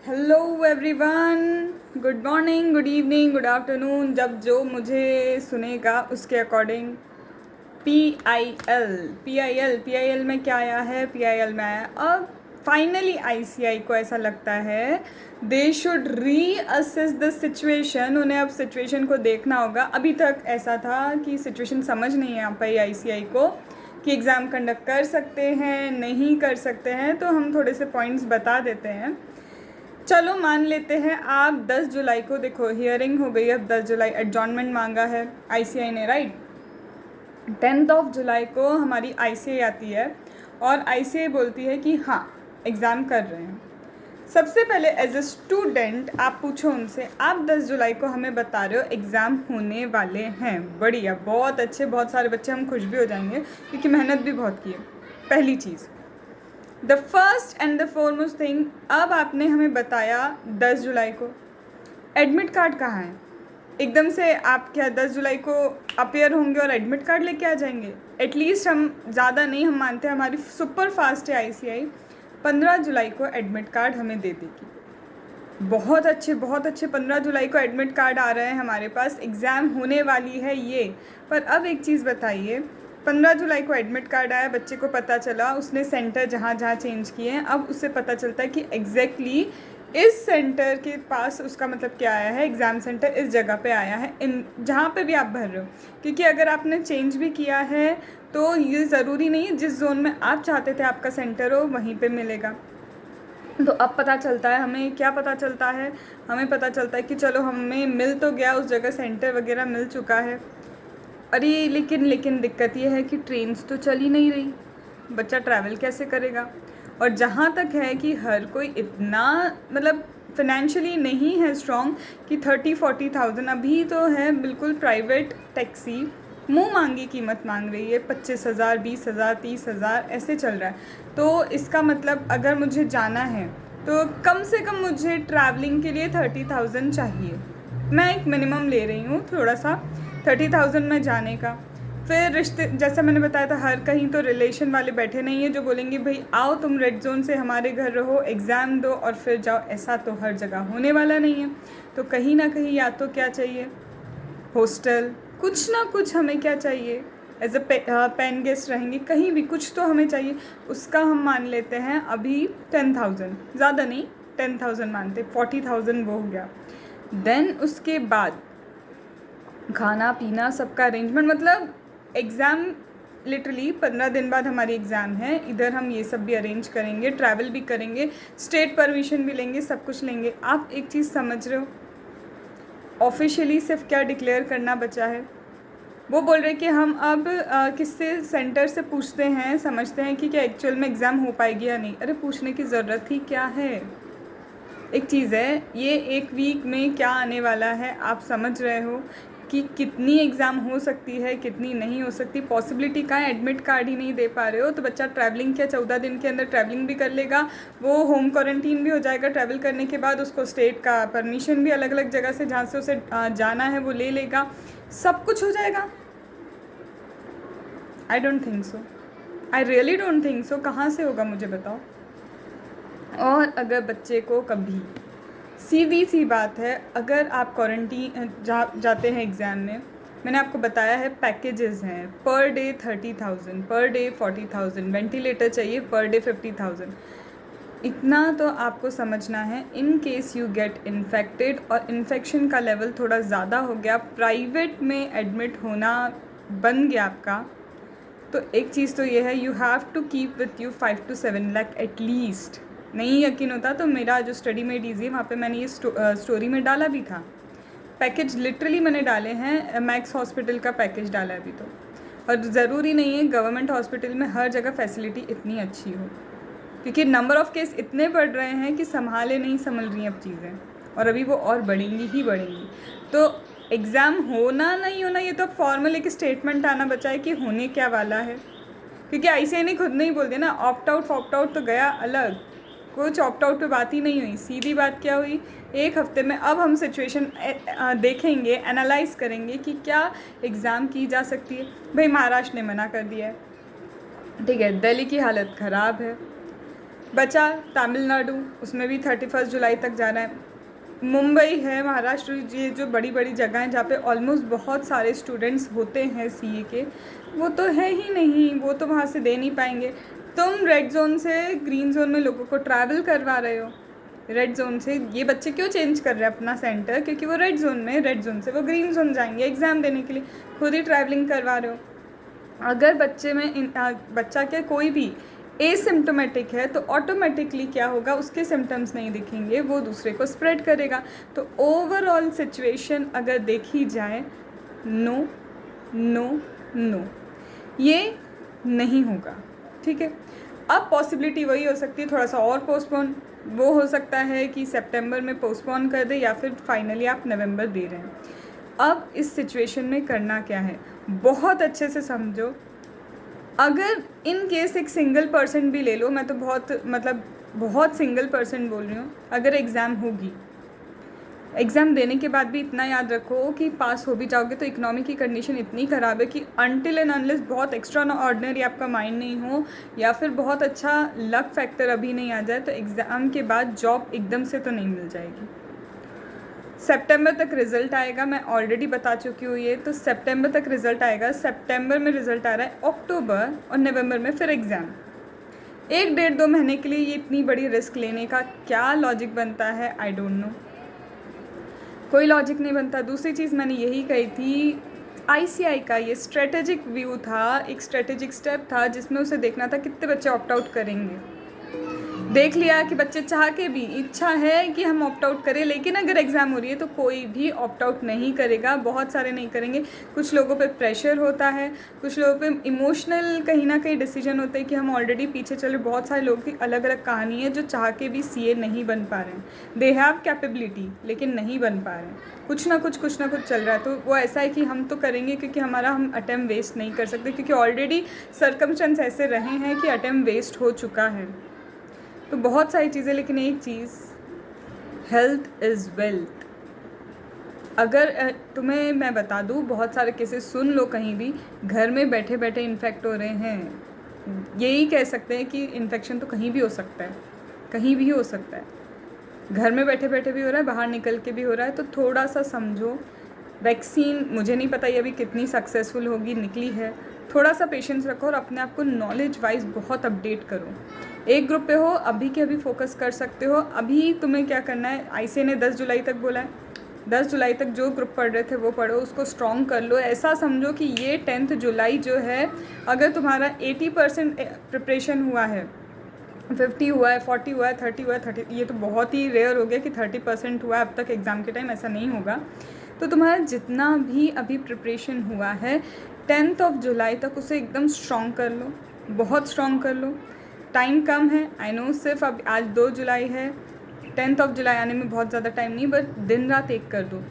Hello everyone, good morning, good evening, good afternoon. जब जो मुझे सुनेगा उसके अकॉर्डिंग पी आई एल में क्या आया है? पी आई एल में आया अब फाइनली आईसीआई को ऐसा लगता है दे शुड री असेस द सिचुएशन। उन्हें अब सिचुएशन को देखना होगा। अभी तक ऐसा था कि सिचुएशन समझ नहीं आ पाई आईसीआई को कि एग्ज़ाम कंडक्ट कर सकते हैं नहीं कर सकते हैं। तो हम थोड़े से पॉइंट्स बता देते हैं। चलो मान लेते हैं आप 10 जुलाई को, देखो हियरिंग हो गई, अब 10 जुलाई एडजॉर्नमेंट मांगा है आईसीआई ने, राइट। 10 जुलाई को हमारी आईसीआई आती है और आईसीआई बोलती है कि हाँ एग्ज़ाम कर रहे हैं। सबसे पहले एज ए स्टूडेंट आप पूछो उनसे, आप 10 जुलाई को हमें बता रहे हो एग्ज़ाम होने वाले हैं, बढ़िया, बहुत अच्छे, बहुत सारे बच्चे, हम खुश भी हो जाएंगे क्योंकि मेहनत भी बहुत की है। पहली चीज़, the first and the foremost thing, अब आपने हमें बताया 10 जुलाई को, एडमिट कार्ड कहाँ है? एकदम से आप क्या 10 जुलाई को अपेयर होंगे और एडमिट कार्ड लेके आ जाएंगे? एटलीस्ट हम ज़्यादा नहीं, हम मानते हैं हमारी सुपर फास्ट है आईसीआई, 15 जुलाई को एडमिट कार्ड हमें दे देगी। बहुत अच्छे, बहुत अच्छे, 15 जुलाई को एडमिट कार्ड आ रहे हैं हमारे पास, एग्ज़ाम होने वाली है ये। पर अब एक चीज़ बताइए, 15 जुलाई को एडमिट कार्ड आया, बच्चे को पता चला, उसने सेंटर जहाँ जहाँ चेंज किए हैं, अब उससे पता चलता है कि एग्जैक्टली इस सेंटर के पास उसका मतलब क्या आया है, एग्ज़ाम सेंटर इस जगह पे आया है, इन जहाँ पे भी आप भर रहे हो। क्योंकि अगर आपने चेंज भी किया है तो ये ज़रूरी नहीं है जिस जोन में आप चाहते थे आपका सेंटर हो वहीं पे मिलेगा। तो अब पता चलता है हमें, क्या पता चलता है हमें? पता चलता है कि चलो हमें मिल तो गया, उस जगह सेंटर वगैरह मिल चुका है। अरे लेकिन दिक्कत ये है कि ट्रेन्स तो चल ही नहीं रही, बच्चा ट्रैवल कैसे करेगा? और जहाँ तक है कि हर कोई इतना मतलब फिनेंशियली नहीं है स्ट्रॉन्ग कि 30-40,000 अभी तो है बिल्कुल, प्राइवेट टैक्सी मुँह मांगी कीमत मांग रही है, 25,000, 20,000, 30,000 ऐसे चल रहा है। तो इसका मतलब अगर मुझे जाना है तो कम से कम मुझे ट्रैवलिंग के लिए 30,000 चाहिए। मैं एक मिनिमम ले रही हूँ थोड़ा सा, 30,000 में जाने का। फिर रिश्ते, जैसा मैंने बताया था, हर कहीं तो रिलेशन वाले बैठे नहीं है जो बोलेंगे भाई आओ तुम रेड जोन से हमारे घर रहो, एग्ज़ाम दो और फिर जाओ। ऐसा तो हर जगह होने वाला नहीं है। तो कहीं ना कहीं या तो क्या चाहिए, हॉस्टल, कुछ ना कुछ हमें क्या चाहिए, एज अ पेन गेस्ट रहेंगे कहीं भी, कुछ तो हमें चाहिए। उसका हम मान लेते हैं अभी 10,000, ज़्यादा नहीं 10,000 मानते, 40,000 वो हो गया। देन उसके बाद खाना पीना सबका अरेंजमेंट, मतलब एग्ज़ाम लिटरली 15 दिन बाद हमारी एग्ज़ाम है, इधर हम ये सब भी अरेंज करेंगे, ट्रैवल भी करेंगे, स्टेट परमिशन भी लेंगे, सब कुछ लेंगे। आप एक चीज़ समझ रहे हो, ऑफिशियली सिर्फ क्या डिक्लेयर करना बचा है? वो बोल रहे कि हम अब किससे, सेंटर से पूछते हैं, समझते हैं कि क्या एक्चुअल में एग्ज़ाम हो पाएगी या नहीं। अरे पूछने की ज़रूरत ही क्या है? एक चीज़ है, ये एक वीक में क्या आने वाला है आप समझ रहे हो कि कितनी एग्ज़ाम हो सकती है कितनी नहीं हो सकती। पॉसिबिलिटी का है, एडमिट कार्ड ही नहीं दे पा रहे हो तो बच्चा ट्रैवलिंग क्या 14 दिन के अंदर ट्रैवलिंग भी कर लेगा, वो होम क्वारंटीन भी हो जाएगा, ट्रैवल करने के बाद उसको स्टेट का परमिशन भी अलग अलग जगह से जहाँ से उसे जाना है वो ले लेगा, सब कुछ हो जाएगा। I don't think so, I really don't think so. कहाँ से होगा मुझे बताओ। और अगर बच्चे को कभी, सीधी सी बात है, अगर आप क्वारंटीन जाते हैं एग्ज़ाम में, मैंने आपको बताया है पैकेजेस हैं, per day 30,000, per day 40,000, ventilator चाहिए पर डे 50,000। इतना तो आपको समझना है। In case you get infected और इन्फेक्शन का लेवल थोड़ा ज़्यादा हो गया, प्राइवेट में एडमिट होना बन गया आपका, तो एक चीज़ तो ये है, you have to keep with you 5 to 7 lakh at least. नहीं यकीन होता तो मेरा जो स्टडी मेड ईजी है वहाँ पे मैंने ये स्टोरी में डाला भी था, पैकेज लिटरली मैंने डाले हैं, मैक्स हॉस्पिटल का पैकेज डाला है अभी तो। और ज़रूरी नहीं है गवर्नमेंट हॉस्पिटल में हर जगह फैसिलिटी इतनी अच्छी हो, क्योंकि नंबर ऑफ़ केस इतने बढ़ रहे हैं कि संभाले नहीं संभल रही अब चीज़ें, और अभी वो और बढ़ेंगी ही बढ़ेंगी। तो एग्ज़ाम होना नहीं होना ये तो अब फॉर्मल एक स्टेटमेंट आना बचा है कि होने क्या वाला है, क्योंकि आईसीआई ने खुद नहीं बोल दिया ना, ऑप्ट आउट तो गया अलग, कुछ ऑप्ट आउट पे बात ही नहीं हुई। सीधी बात क्या हुई, एक हफ्ते में अब हम सिचुएशन देखेंगे, एनालाइज करेंगे कि क्या एग्ज़ाम की जा सकती है। भाई महाराष्ट्र ने मना कर दिया है, ठीक है, दिल्ली की हालत ख़राब है, बचा तमिलनाडु, उसमें भी 31 जुलाई तक जाना है। मुंबई है, महाराष्ट्र, ये जो बड़ी बड़ी जगह हैं जहाँ पे ऑलमोस्ट बहुत सारे स्टूडेंट्स होते हैं सीए के, वो तो है ही नहीं, वो तो वहाँ से दे नहीं पाएंगे। तुम रेड जोन से ग्रीन जोन में लोगों को ट्रैवल करवा रहे हो। रेड जोन से ये बच्चे क्यों चेंज कर रहे हैं अपना सेंटर? क्योंकि वो रेड जोन में, रेड जोन से वो ग्रीन जोन जाएंगे एग्ज़ाम देने के लिए, खुद ही ट्रैवलिंग करवा रहे हो। अगर बच्चे में बच्चा क्या कोई भी एसिम्टोमेटिक है तो ऑटोमेटिकली क्या होगा, उसके सिम्टम्स नहीं दिखेंगे, वो दूसरे को स्प्रेड करेगा। तो ओवरऑल सिचुएशन अगर देखी जाए, नो नो नो, ये नहीं होगा, ठीक है। अब पॉसिबिलिटी वही हो सकती है थोड़ा सा और पोस्टपोन, वो हो सकता है कि सितंबर में पोस्टपोन कर दे या फिर फाइनली आप नवंबर दे रहे हैं। अब इस सिचुएशन में करना क्या है, बहुत अच्छे से समझो। अगर इन केस एक सिंगल परसेंट भी ले लो, मैं तो बहुत सिंगल परसेंट बोल रही हूँ, अगर एग्ज़ाम होगी, एग्ज़ाम देने के बाद भी इतना याद रखो कि पास हो भी जाओगे तो इकोनॉमी की कंडीशन इतनी ख़राब है कि अनटिल एंड अनलेस बहुत एक्स्ट्रा ऑर्डिनरी आपका माइंड नहीं हो या फिर बहुत अच्छा लक फैक्टर अभी नहीं आ जाए, तो एग्ज़ाम के बाद जॉब एकदम से तो नहीं मिल जाएगी। सितंबर तक रिज़ल्ट आएगा, मैं ऑलरेडी बता चुकी हूँ ये, तो सितंबर तक रिज़ल्ट आएगा। सितंबर में रिज़ल्ट आ रहा है, अक्टूबर और नवंबर में फिर एग्ज़ाम। 1-1.5-2 महीने के लिए ये इतनी बड़ी रिस्क लेने का क्या लॉजिक बनता है? आई डोंट नो, कोई लॉजिक नहीं बनता। दूसरी चीज़ मैंने यही कही थी, आईसीआई का ये स्ट्रेटेजिक व्यू था, एक स्ट्रेटेजिक स्टेप था जिसमें उसे देखना था कितने बच्चे ऑप्ट आउट करेंगे। देख लिया कि बच्चे चाह के भी, इच्छा है कि हम ऑप्ट आउट करें, लेकिन अगर एग्ज़ाम हो रही है तो कोई भी ऑप्ट आउट नहीं करेगा, बहुत सारे नहीं करेंगे। कुछ लोगों पे प्रेशर होता है, कुछ लोगों पे इमोशनल कहीं ना कहीं डिसीजन होते हैं कि हम ऑलरेडी पीछे चले। बहुत सारे लोगों की अलग अलग कहानी है जो चाह के भी सीए नहीं बन पा रहे हैं, दे हैव कैपेबिलिटी लेकिन नहीं बन पा रहे हैं, कुछ ना कुछ चल रहा है। तो वो ऐसा है कि हम तो करेंगे क्योंकि हम अटेम्प्ट वेस्ट नहीं कर सकते, क्योंकि ऑलरेडी सर्कमस्टेंस ऐसे रहे हैं कि अटेम्प्ट वेस्ट हो चुका है। तो बहुत सारी चीज़ें, लेकिन एक चीज़, हेल्थ इज़ वेल्थ। अगर तुम्हें मैं बता दूँ, बहुत सारे केसेस सुन लो, कहीं भी घर में बैठे बैठे इन्फेक्ट हो रहे हैं। यही कह सकते हैं कि इन्फेक्शन तो कहीं भी हो सकता है, कहीं भी हो सकता है, घर में बैठे बैठे भी हो रहा है, बाहर निकल के भी हो रहा है। तो थोड़ा सा समझो। वैक्सीन मुझे नहीं पता ये अभी कितनी सक्सेसफुल होगी, निकली है, थोड़ा सा पेशेंस रखो और अपने आप को नॉलेज वाइज बहुत अपडेट करो। एक ग्रुप पे हो, अभी के अभी फोकस कर सकते हो। अभी तुम्हें क्या करना है, आईसीए ने 10 जुलाई तक बोला है, 10 जुलाई तक जो ग्रुप पढ़ रहे थे वो पढ़ो, उसको स्ट्रॉन्ग कर लो। ऐसा समझो कि ये 10 जुलाई जो है, अगर तुम्हारा 80% प्रिपरेशन हुआ है, 50 हुआ है, 40 हुआ है, 30 हुआ है, 30, ये तो बहुत ही रेयर हो गया कि 30% हुआ है अब तक एग्ज़ाम के टाइम, ऐसा नहीं होगा। तो तुम्हारा जितना भी अभी प्रिपरेशन हुआ है 10 जुलाई तक, उसे एकदम स्ट्रॉन्ग कर लो, बहुत स्ट्रॉन्ग कर लो। टाइम कम है, आई नो, सिर्फ अब आज 2 जुलाई है, 10 जुलाई आने में बहुत ज़्यादा टाइम नहीं, बट दिन रात एक कर दो।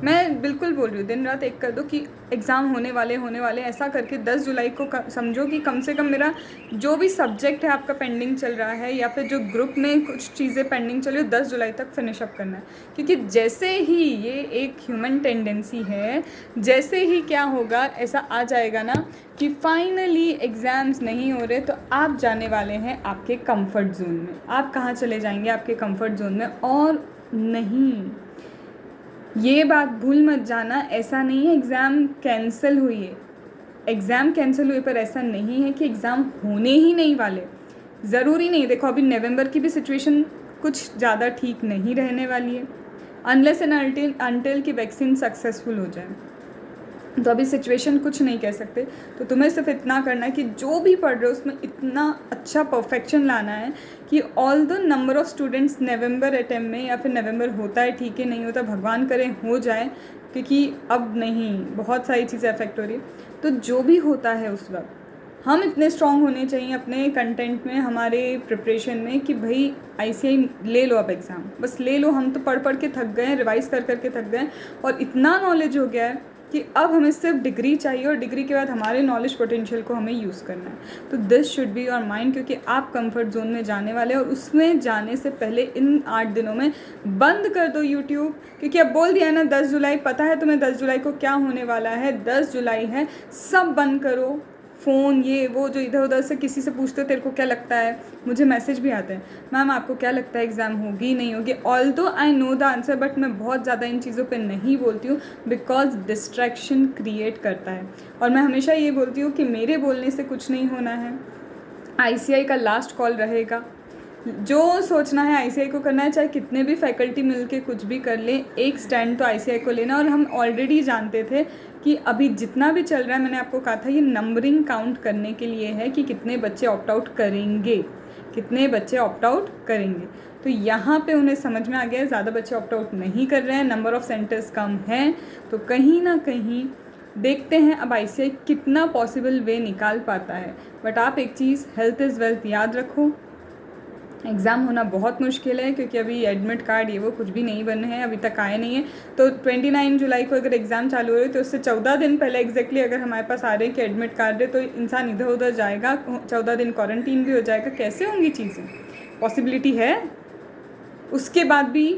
मैं बिल्कुल बोल रही हूँ, दिन रात एक कर दो कि एग्ज़ाम होने वाले ऐसा करके 10 जुलाई को समझो कि कम से कम मेरा जो भी सब्जेक्ट है आपका पेंडिंग चल रहा है, या फिर जो ग्रुप में कुछ चीज़ें पेंडिंग चल रही है, 10 जुलाई तक फिनिश अप करना है। क्योंकि जैसे ही ये एक ह्यूमन टेंडेंसी है, जैसे ही क्या होगा, ऐसा आ जाएगा ना कि फाइनली एग्ज़ाम्स नहीं हो रहे, तो आप जाने वाले हैं आपके कंफर्ट जोन में। आप कहाँ चले जाएंगे? आपके कंफर्ट जोन में। और नहीं, ये बात भूल मत जाना, ऐसा नहीं है एग्ज़ाम कैंसिल हुई है, एग्ज़ाम कैंसिल हुए पर ऐसा नहीं है कि एग्ज़ाम होने ही नहीं वाले। ज़रूरी नहीं, देखो अभी नवंबर की भी सिचुएशन कुछ ज़्यादा ठीक नहीं रहने वाली है, अनलेस एंड अनटिल कि वैक्सीन सक्सेसफुल हो जाए। तो अभी सिचुएशन कुछ नहीं कह सकते। तो तुम्हें सिर्फ इतना करना है कि जो भी पढ़ रहे हो उसमें इतना अच्छा परफेक्शन लाना है कि all the number of students November attempt में, या फिर नवंबर होता है ठीक है, नहीं होता भगवान करे हो जाए, क्योंकि अब नहीं, बहुत सारी चीज़ें अफेक्ट हो रही है। तो जो भी होता है उस वक्त हम इतने स्ट्रॉन्ग होने चाहिए अपने कंटेंट में, हमारे प्रिपरेशन में, कि भाई आईसीआई ले लो, अब एग्ज़ाम बस ले लो। हम तो पढ़ के थक गए हैं, रिवाइज़ करके थक गए हैं, और इतना नॉलेज हो गया है कि अब हमें सिर्फ डिग्री चाहिए, और डिग्री के बाद हमारे नॉलेज पोटेंशियल को हमें यूज़ करना है। तो this should be your mind, क्योंकि आप कंफर्ट जोन में जाने वाले हैं, और उसमें जाने से पहले इन 8 दिनों में बंद कर दो यूट्यूब, क्योंकि अब बोल दिया है ना 10 जुलाई, पता है तुम्हें 10 जुलाई को क्या होने वाला है। 10 जुलाई है, सब बंद करो, फ़ोन ये वो जो इधर उधर से किसी से पूछते हो तेरे को क्या लगता है, मुझे मैसेज भी आते हैं, मैम आपको क्या लगता है एग्ज़ाम होगी नहीं होगी। Although I know the answer, but मैं बहुत ज़्यादा इन चीज़ों पे नहीं बोलती हूँ बिकॉज डिस्ट्रैक्शन क्रिएट करता है। और मैं हमेशा ये बोलती हूँ कि मेरे बोलने से कुछ नहीं होना है, ICI का लास्ट कॉल रहेगा। जो सोचना है ICI को करना है, चाहे कितने भी फैकल्टी मिलके कुछ भी कर लें, एक स्टैंड तो ICI को लेना। और हम ऑलरेडी जानते थे कि अभी जितना भी चल रहा है, मैंने आपको कहा था ये नंबरिंग काउंट करने के लिए है कि कितने बच्चे ऑप्ट आउट करेंगे, कितने बच्चे ऑप्ट आउट करेंगे। तो यहाँ पे उन्हें समझ में आ गया है ज़्यादा बच्चे ऑप्ट आउट नहीं कर रहे हैं, नंबर ऑफ़ सेंटर्स कम हैं, तो कहीं ना कहीं देखते हैं अब ICI कितना पॉसिबल वे निकाल पाता है। बट आप एक चीज़, हेल्थ इज़ वेल्थ याद रखो, एग्ज़ाम होना बहुत मुश्किल है क्योंकि अभी एडमिट कार्ड ये वो कुछ भी नहीं बने हैं, अभी तक आए नहीं है। तो 29 जुलाई को अगर एग्ज़ाम चालू हो रही है तो उससे 14 दिन पहले एग्जैक्टली अगर हमारे पास आ रहे हैं कि एडमिट कार्ड है, तो इंसान इधर उधर जाएगा, 14 दिन क्वारंटीन भी हो जाएगा, कैसे होंगी चीज़ें, पॉसिबिलिटी है। उसके बाद भी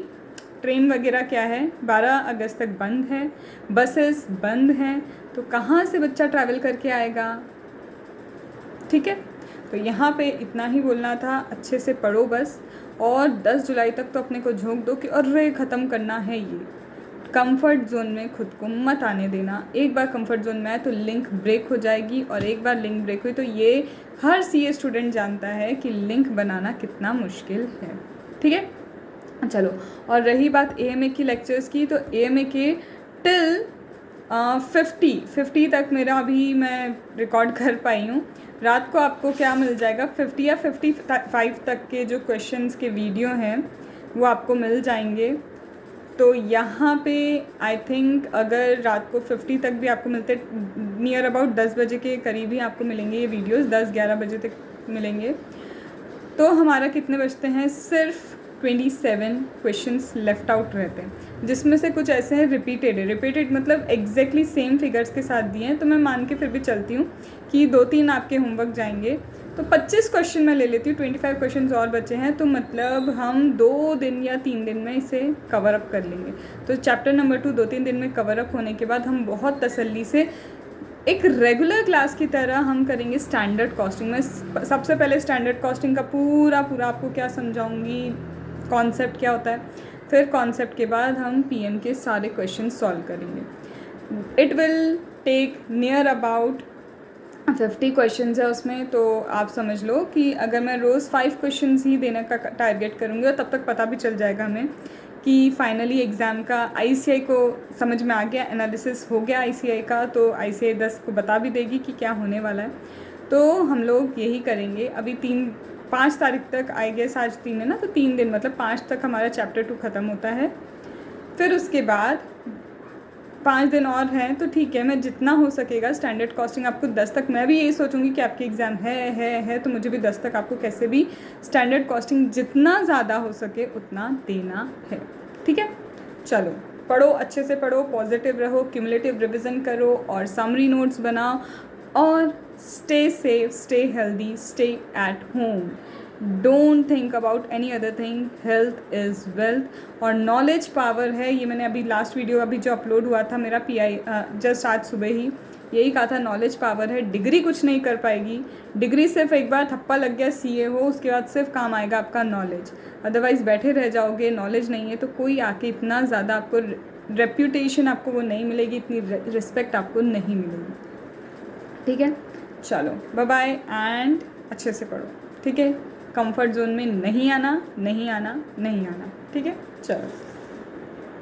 ट्रेन वगैरह क्या है 12 अगस्त तक बंद है, बसेस बंद हैं, तो कहाँ से बच्चा ट्रैवल करके आएगा। ठीक है, तो यहाँ पे इतना ही बोलना था, अच्छे से पढ़ो बस, और 10 जुलाई तक तो अपने को झोंक दो कि अरे ख़त्म करना है ये। कंफर्ट जोन में खुद को मत आने देना, एक बार कंफर्ट जोन में आए तो लिंक ब्रेक हो जाएगी, और एक बार लिंक ब्रेक हुई तो ये हर CA स्टूडेंट जानता है कि लिंक बनाना कितना मुश्किल है। ठीक है, चलो। और रही बात AMA की लेक्चर्स की, तो AMA के टिल 50 तक मेरा अभी मैं रिकॉर्ड कर पाई हूँ। रात को आपको क्या मिल जाएगा, 50 या 55 तक के जो क्वेश्चंस के वीडियो हैं वो आपको मिल जाएंगे। तो यहाँ पे आई थिंक अगर रात को 50 तक भी आपको मिलते, नियर अबाउट 10 बजे के करीब ही आपको मिलेंगे ये वीडियोस, 10-11 बजे तक मिलेंगे। तो हमारा कितने बचते हैं, सिर्फ 27 क्वेश्चंस लेफ़्ट आउट रहते हैं, जिसमें से कुछ ऐसे हैं रिपीटेड मतलब एग्जैक्टली सेम फिगर्स के साथ दिए हैं। तो मैं मान के फिर भी चलती हूँ कि 2-3 आपके होमवर्क जाएंगे, तो 25 क्वेश्चन मैं ले लेती हूँ, 25 क्वेश्चन और बचे हैं, तो मतलब हम 2 दिन या 3 दिन में इसे कवर अप कर लेंगे। तो चैप्टर नंबर 2 2-3 दिन में कवर अप होने के बाद हम बहुत तसल्ली से एक रेगुलर क्लास की तरह हम करेंगे स्टैंडर्ड कॉस्टिंग में। सबसे पहले स्टैंडर्ड कॉस्टिंग का पूरा आपको क्या समझाऊंगी, कॉन्सेप्ट क्या होता है, फिर कॉन्सेप्ट के बाद हम PM के सारे क्वेश्चन सॉल्व करेंगे। It will take near about 50 questions है उसमें, तो आप समझ लो कि अगर मैं रोज़ 5 क्वेश्चंस ही देने का टारगेट करूँगी, और तब तक पता भी चल जाएगा हमें कि फाइनली एग्ज़ाम का ICI को समझ में आ गया, एनालिसिस हो गया ICI का, तो ICI 10 को बता भी देगी कि क्या होने वाला है। तो हम लोग यही करेंगे। अभी 5 तारीख तक, आई गेस आज 3 है ना, तो 3 दिन मतलब 5 तक हमारा चैप्टर 2 ख़त्म होता है। फिर उसके बाद 5 दिन और हैं, तो ठीक है, मैं जितना हो सकेगा स्टैंडर्ड कॉस्टिंग आपको 10 तक, मैं भी यही सोचूंगी कि आपकी एग्ज़ाम है तो मुझे भी 10 तक आपको कैसे भी स्टैंडर्ड कॉस्टिंग जितना ज़्यादा हो सके उतना देना है। ठीक है, चलो पढ़ो, अच्छे से पढ़ो, पॉजिटिव रहो, क्यूमुलेटिव रिविज़न करो और समरी नोट्स बनाओ, और stay safe, stay healthy, stay at home, don't think about any other thing, health is wealth. और नॉलेज पावर है, ये मैंने अभी लास्ट वीडियो अभी जो अपलोड हुआ था मेरा PI जस्ट आज सुबह ही यही कहा था, नॉलेज पावर है। डिग्री कुछ नहीं कर पाएगी, डिग्री सिर्फ एक बार थप्पा लग गया CA हो, उसके बाद सिर्फ काम आएगा आपका नॉलेज, अदरवाइज़ बैठे रह जाओगे, नॉलेज नहीं है तो कोई आके इतना ज़्यादा आपको रेप्यूटेशन आपको वो नहीं मिलेगी, इतनी रिस्पेक्ट आपको नहीं मिलेगी। ठीक है, चलो बाय बाय, एंड अच्छे से पढ़ो। ठीक है, कंफर्ट जोन में नहीं आना। ठीक है, चलो।